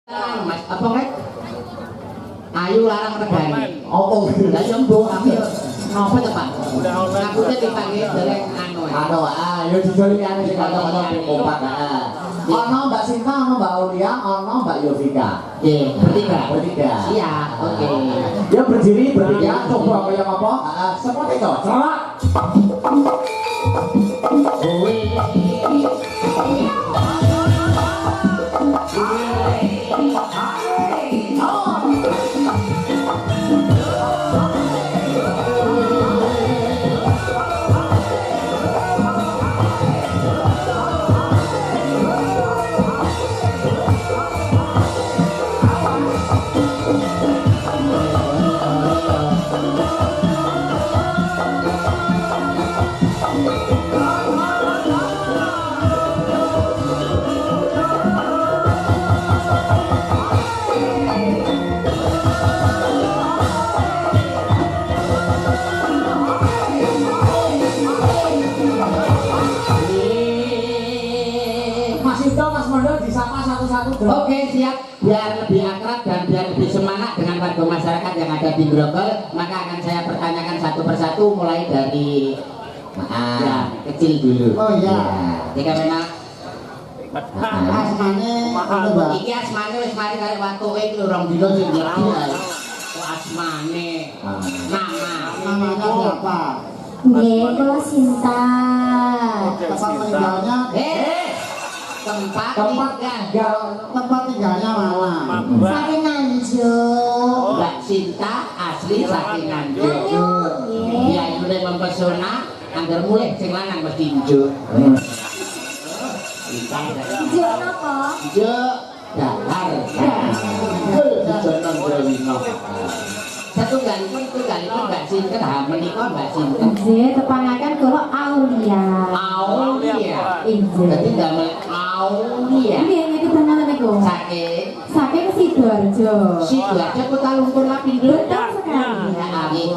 Mas apa nek? Ayu larang regane. Opo? Lah yo mbok aku yo ngopo to, Pak? Aku teh dipanggil dereng anu. Anu, yo dijoli ane sing kata-kata kompak. Ono Mbak Sinta, ono Mbak Aulia, ono Mbak Yovika. Nggih, bertiga. Siap. Oke. Yo berdiri bertiga coba kaya apa? Seperti itu. Selamat. Oke, siap. Biar lebih akrab dan biar lebih semangat dengan warga masyarakat yang ada di Grogol, maka akan saya pertanyakan satu persatu mulai dari ya, kecil dulu. Oh iya. Jika memang asmane, iki asmane wis mari kare watuke iki lho 2 dina sing jelas. Asmane. Namanya siapa? Nggih, kula Sinta. Tempat tinggalnya tempat tinggalnya mana? Saking Nganjuk. Mbak Sinta asli saking Nganjuk. Dia mulai mempesona, anggar mulai sing lanang mesti njuk. Njuk napa? Njuk dalar. Njuk nang Satunggalipun Mbak Sinta, menika Mbak Sinta. Nggih, tepangaken kula Aulia. Aulia. Inggih. Dadi damel Aulia. Nggih, niku tenan niku. Saking Sidoarjo. Sidoarjo kota lumpur lapindo. Betul sekali.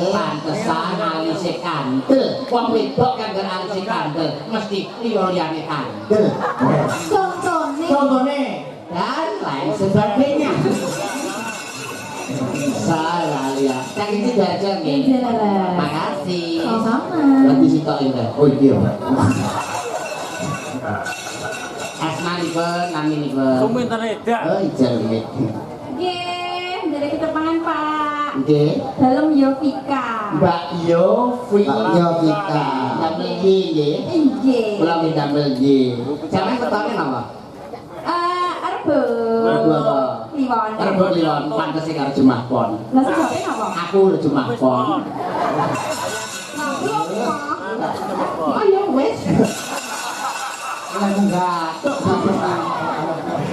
Pantesan alise kandel. Wong wedok kan ngger alise kandel, mesti liyane kandel. Contohnya dan lain sebagainya. Salah lihat. Yang ini Sidoarjo nggih. Makasih. Sama-sama. Berarti sitok ini. Oh iya. Asmanipun, naminipun. Komentar edak. Oh iya. Nggih, dari ketepangan Pak. Nggih. Dalem Yovika. Mbak Yovika. Damel nggih. Nggih. Kula damel nggih. Sampeyan ketone napa? Rebo Kliwon. Rebo Kliwon, pantes karo Jumah Pon. Lah sejoke napa? Aku lho Jumah Pon. Ayo wes. Lah enggak.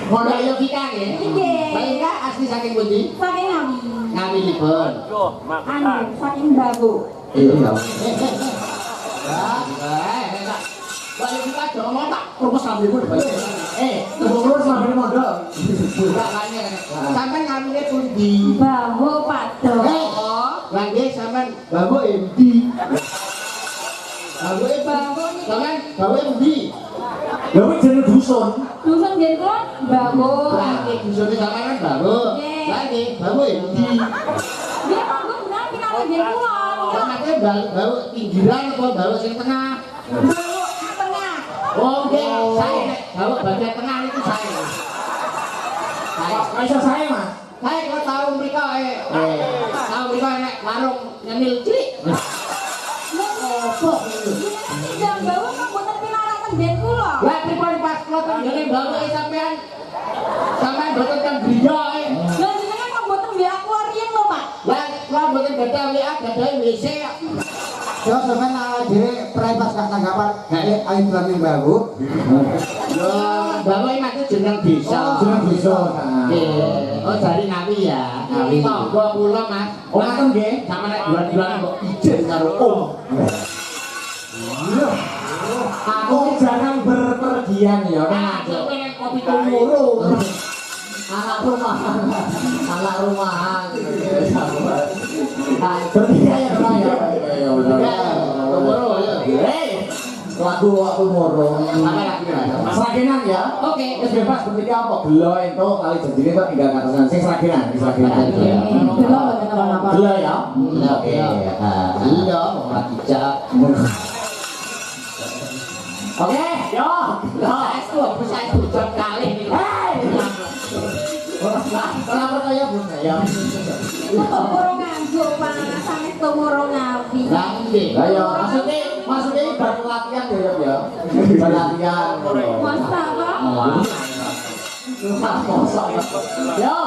Ngono ayo kita nggih. Nggih. Baiklah asli saking pundi? Saking Ngawi. Ngawinipun. Yo, maksa. Anu, saking Babu. Iya. Kalau kita jangan tak kurus sambil kurus sambil modal. Bukan lainnya kan. Sampai ngambilnya pundi. Babu Pado. Lagi sampai babu endi. Babu endi. Babu jenis dusun. Dusun nggih kula Babu. Lagi dusunnya sampai kan babu. Lagi babu endi. Dia Babu benar pinangan nggih kula. Makanya babu pinggiran apa babu sing tengah. Oke, saya bawa bagian tengah itu saya. Masa saya mas? Saya kalau tahu mereka tahu mereka nek warung nyemil cilik. Apa? Jam bawa kok boten pinaratan ben kula. Lah pripun pas kula tenggene bawa sampean boten kan griya Lah jenengan kok boten mbek akuarium lho, Pak. Lah kula boten gadah WA gadah WC. Yo sampean dhewe privas gak tanggapan nek ayo berani babu. Yo, bawa iki maksud jeneng desa. Jeneng desa. Nggih. Oh, dari Ngawi ya. Ngawi. Tangga kula, Mas. Oh, ngoten nggih. Sama nek bulan-bulan kok ijen karo Om. Iya. Aku jarang berpergian ya. Nah, pengen kopi tumuru. Anak rumahan. Anak rumahan. Bertiga ya, Pak ya. Tumuru ya. Hei. lagu aku moro. Apa lagi Mas? Seragenan ya. Oke. Wis bebas ketika apa gelo itu kali jadi kok tinggal katasan sing seragenan, seragenan. Belum apa-apa. Gelo ya. Oke. Iya, ora dijak. Oke, yo. Saestu, saestu jam kali iki. Ora percaya Bu ya. Moro nganggur Pak, sampe moro ngawi. Nanti. Ayo, maksudnya baru latihan ya ya. Baru latihan. Masa Pak? Yo.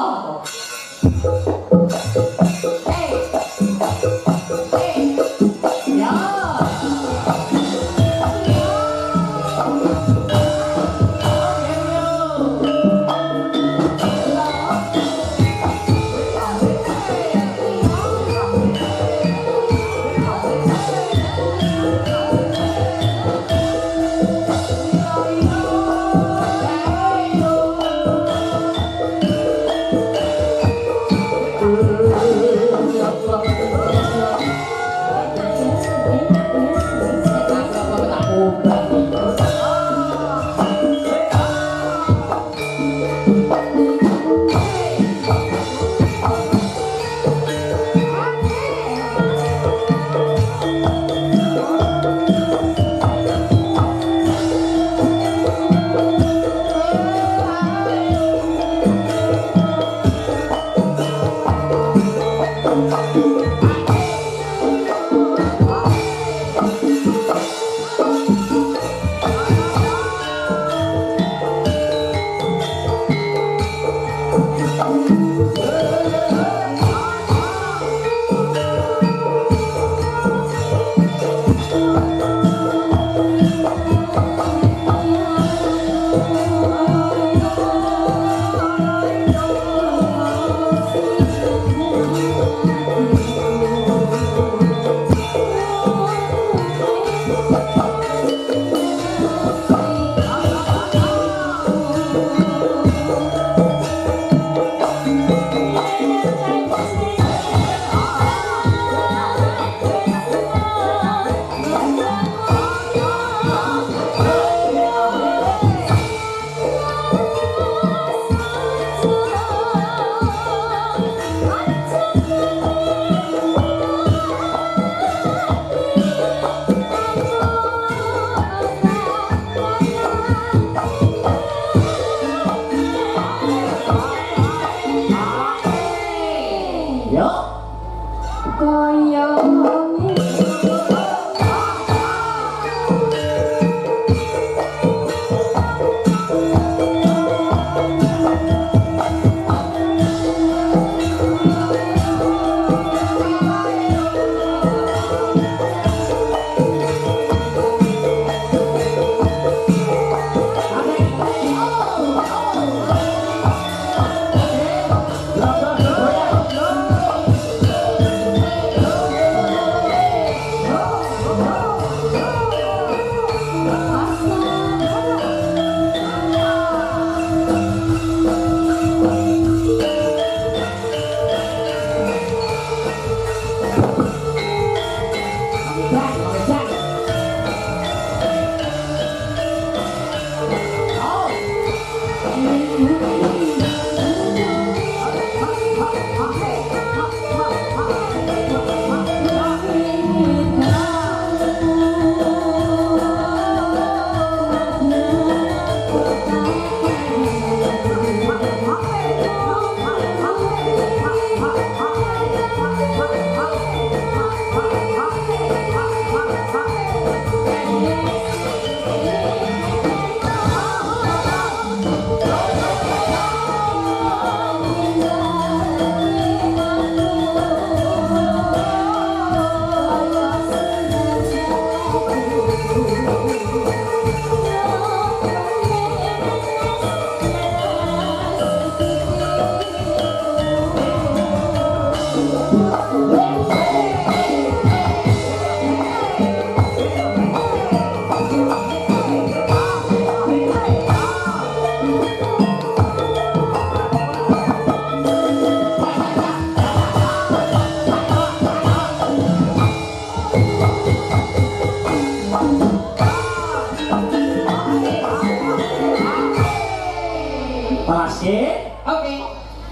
Oke.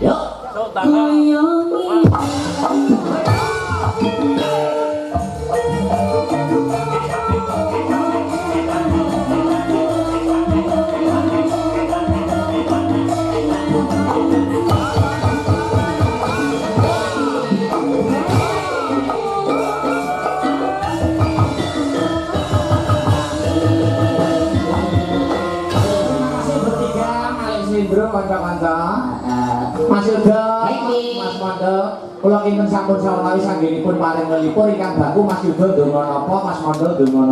Yuk. Bro, kanca-kanca. Mas Yuda, Mas Mondo, kula kinten sampun sawetawis anggenipun paring ngelipur ingkang baku Mas Yuda ndonga napa, Mas Mondo ndonga napa.